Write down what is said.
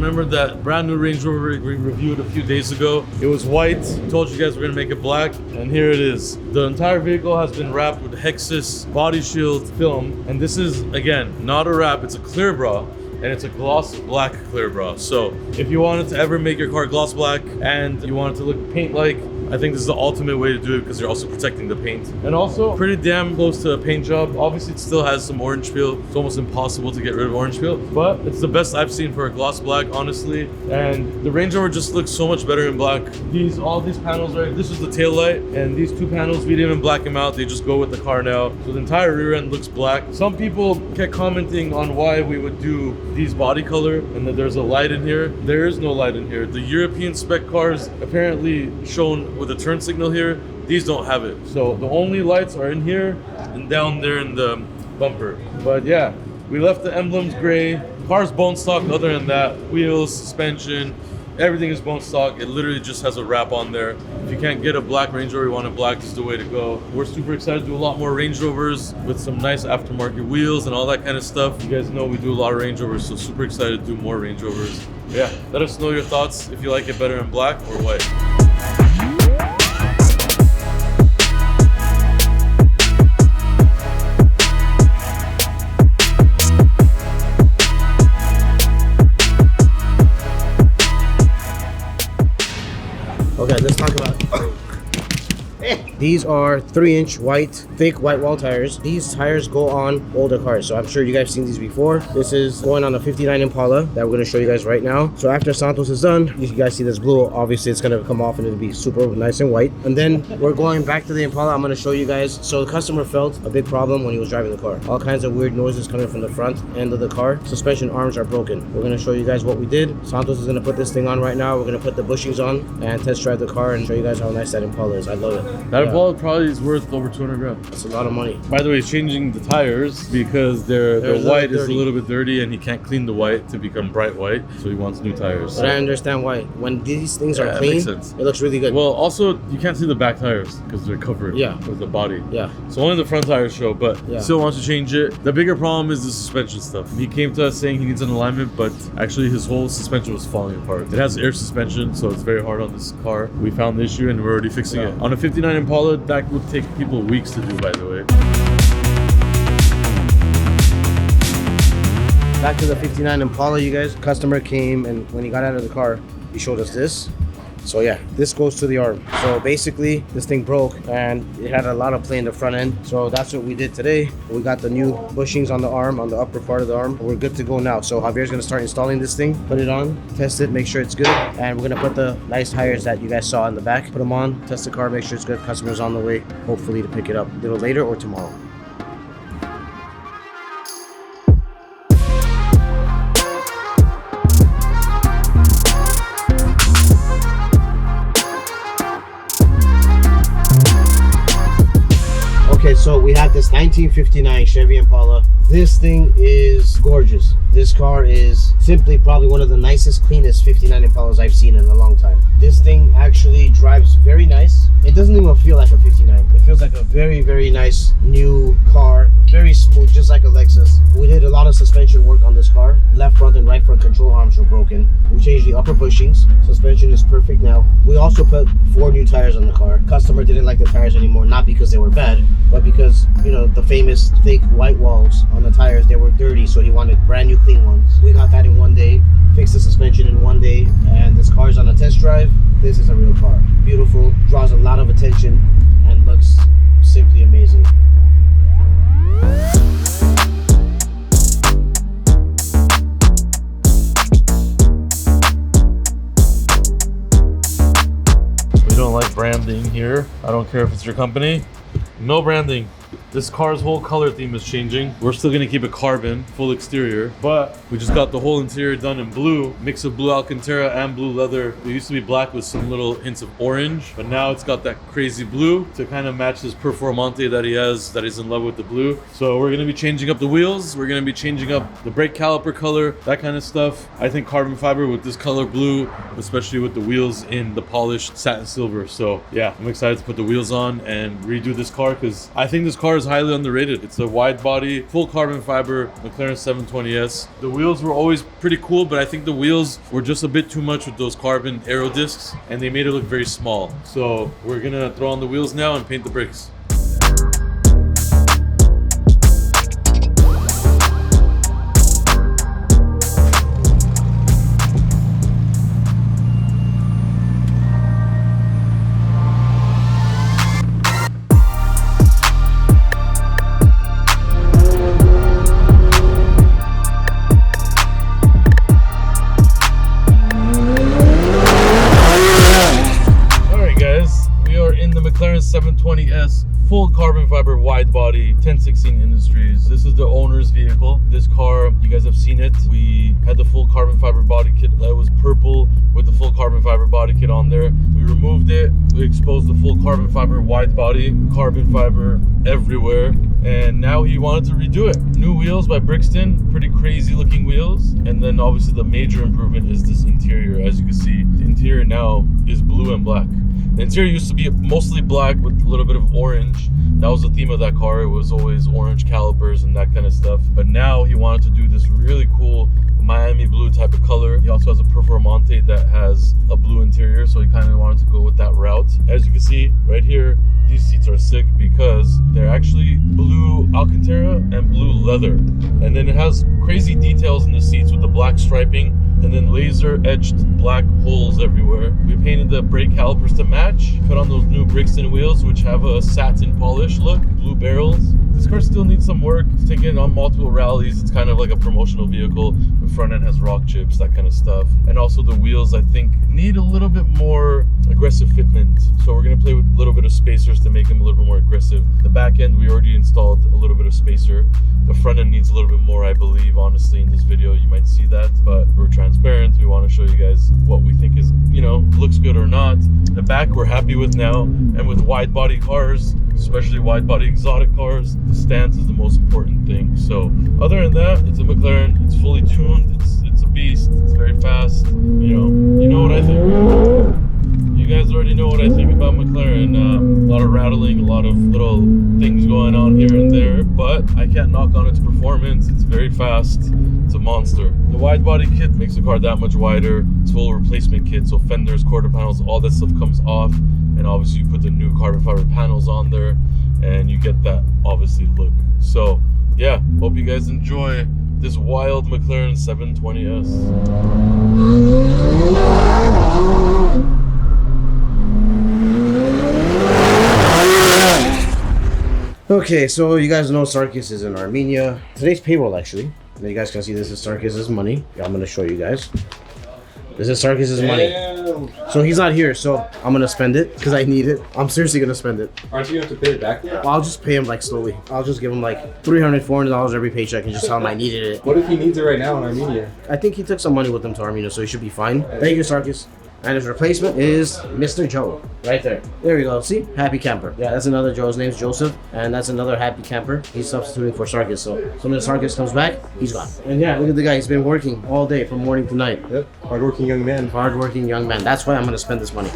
remember that brand new Range Rover we reviewed a few days ago. It was white. Told you guys we're gonna make it black, and here it is. The entire vehicle has been wrapped with Hexis Bodyshield film, and this is, again, not a wrap, it's a clear bra. And it's a gloss black clear bra. So if you wanted to ever make your car gloss black and you want it to look paint-like, I think this is the ultimate way to do it because you're also protecting the paint. And also pretty damn close to a paint job. Obviously it still has some orange peel. It's almost impossible to get rid of orange peel, but it's the best I've seen for a gloss black, honestly. And the Range Rover just looks so much better in black. All these panels, right? This is the tail light, and these two panels, we didn't even black them out. They just go with the car now. So the entire rear end looks black. Some people kept commenting on why we would do these body color and that there's a light in here. There is no light in here. The European spec cars apparently shown with a turn signal here, these don't have it. So the only lights are in here and down there in the bumper. But yeah, we left the emblems gray. Car's bone stock. Other than that, wheels, suspension, everything is bone stock. It literally just has a wrap on there. If you can't get a black Range Rover, you want a black, this is the way to go. We're super excited to do a lot more Range Rovers with some nice aftermarket wheels and all that kind of stuff. You guys know we do a lot of Range Rovers, so super excited to do more Range Rovers. Yeah, let us know your thoughts if you like it better in black or white. Okay, let's talk about these are 3-inch white, thick white wall tires. These tires go on older cars, so I'm sure you guys have seen these before. This is going on a 59 Impala that we're going to show you guys right now. So after Santos is done, you guys see this blue, obviously it's going to come off and it'll be super nice and white. And then we're going back to the Impala. I'm going to show you guys. So the customer felt a big problem when he was driving the car. All kinds of weird noises coming from the front end of the car. Suspension arms are broken. We're going to show you guys what we did. Santos is going to put this thing on right now. We're going to put the bushings on and test drive the car and show you guys how nice that Impala is. I love it. That Impala probably is worth over 200 grand. That's a lot of money. By the way, he's changing the tires because the white is a little bit dirty and he can't clean the white to become bright white, so he wants new tires. But I understand why. When these things are clean, it looks really good. Well, also, you can't see the back tires because they're covered with the body. Yeah. So only the front tires show, but still wants to change it. The bigger problem is the suspension stuff. He came to us saying he needs an alignment, but actually his whole suspension was falling apart. It has air suspension, so it's very hard on this car. We found the issue and we're already fixing it. On a 59 Impala, that would take people weeks to do, by the way. Back to the 59 Impala, you guys. Customer came and when he got out of the car, he showed us this. So yeah, this goes to the arm. So basically, this thing broke and it had a lot of play in the front end. So that's what we did today. We got the new bushings on the arm, on the upper part of the arm. We're good to go now. So Javier's gonna start installing this thing, put it on, test it, make sure it's good. And we're gonna put the nice tires that you guys saw in the back, put them on, test the car, make sure it's good. Customer's on the way, hopefully to pick it up a little later or tomorrow. Okay, so we have this 1959 Chevy Impala. This thing is gorgeous. This car is simply probably one of the nicest, cleanest 59 Impalas I've seen in a long time. This thing actually drives very nice. It doesn't even feel like a 59. It feels like a very, very nice new car. Very smooth, just like a Lexus. We did a lot of suspension work on this car. Left front and right front control arms were broken. We changed the upper bushings. Suspension is perfect now. We also put 4 new tires on the car. Customer didn't like the tires anymore, not because they were bad, but because, you know, the famous thick white walls on the tires, they were dirty, so he wanted brand new clean ones. We got that in one day, fixed the suspension in one day, and this car is on a test drive. This is a real car. Beautiful, draws a lot of attention, and looks simply amazing. We don't like branding here. I don't care if it's your company. No branding. This car's whole color theme is changing. We're still gonna keep it carbon, full exterior, but we just got the whole interior done in blue, mix of blue Alcantara and blue leather. It used to be black with some little hints of orange, but now it's got that crazy blue to kind of match this Performante that he has, that he's in love with the blue. So we're gonna be changing up the wheels. We're gonna be changing up the brake caliper color, that kind of stuff. I think carbon fiber with this color blue, especially with the wheels in the polished satin silver. So yeah, I'm excited to put the wheels on and redo this car because I think this car is highly underrated. It's a wide body, full carbon fiber McLaren 720S. The wheels were always pretty cool, but I think the wheels were just a bit too much with those carbon aero discs, and they made it look very small. So we're gonna throw on the wheels now and paint the brakes. McLaren 720S, full carbon fiber wide body, 1016 Industries. This is the owner's vehicle. This car, you guys have seen it. We had the full carbon fiber body kit that was purple with the full carbon fiber body kit on there. We removed it. We exposed the full carbon fiber wide body, carbon fiber everywhere. And now he wanted to redo it. New wheels by Brixton, pretty crazy looking wheels. And then obviously the major improvement is this interior. As you can see, the interior now is blue and black. The interior used to be mostly black with a little bit of orange. That was the theme of that car. It was always orange calipers and that kind of stuff. But now he wanted to do this really cool Miami blue type of color. He also has a Performante that has a blue interior, so he kind of wanted to go with that route. As you can see right here, these seats are sick because they're actually blue Alcantara and blue leather. And then it has crazy details in the seats with the black striping and then laser etched black holes everywhere. We painted the brake calipers to match, put on those new Brixton wheels which have a satin polish look, blue barrels. This car still needs some work. It's taken on multiple rallies. It's kind of like a promotional vehicle. The front end has rock chips, that kind of stuff. And also the wheels, I think, need a little bit more aggressive fitment. So we're gonna play with a little bit of spacers to make them a little bit more aggressive. The back end, we already installed a little bit of spacer. The front end needs a little bit more, I believe, honestly, in this video. You might see that, but we're transparent. We want to show you guys what we think is, you know, looks good or not. The back we're happy with now, and with wide body cars, especially wide body exotic cars, the stance is the most important thing. So other than that, it's a McLaren. It's fully tuned. It's a beast. It's very fast. You know what I think. You guys already know what I think about McLaren. A lot of rattling, a lot of little things going on here and there, but I can't knock on its performance. It's very fast. It's a monster. The wide body kit makes the car that much wider. It's full replacement kit, so fenders, quarter panels, all that stuff comes off. And obviously you put the new carbon fiber panels on there and you get that obviously look. So yeah, hope you guys enjoy this wild McLaren 720S. Okay, so you guys know Sarkis is in Armenia. Today's payroll, actually. And you guys can see this is Sarkis' money. Yeah, I'm gonna show you guys. This is Sarkis' money. So he's not here, so I'm gonna spend it because I need it. I'm seriously gonna spend it. Aren't you gonna have to pay it back? Well, I'll just pay him like slowly. I'll just give him like $300, $400 every paycheck and just tell him I needed it. What if he needs it right now in Armenia? I think he took some money with him to Armenia, so he should be fine. Thank you, Sarkis. And his replacement is Mr. Joe. Right there. There we go. See? Happy camper. Yeah, that's another Joe. His name's Joseph. And that's another happy camper. He's substituting for Sarkis. So when Sarkis comes back, he's gone. And yeah, look at the guy. He's been working all day from morning to night. Yep. Hardworking young man. Hardworking young man. That's why I'm going to spend this money.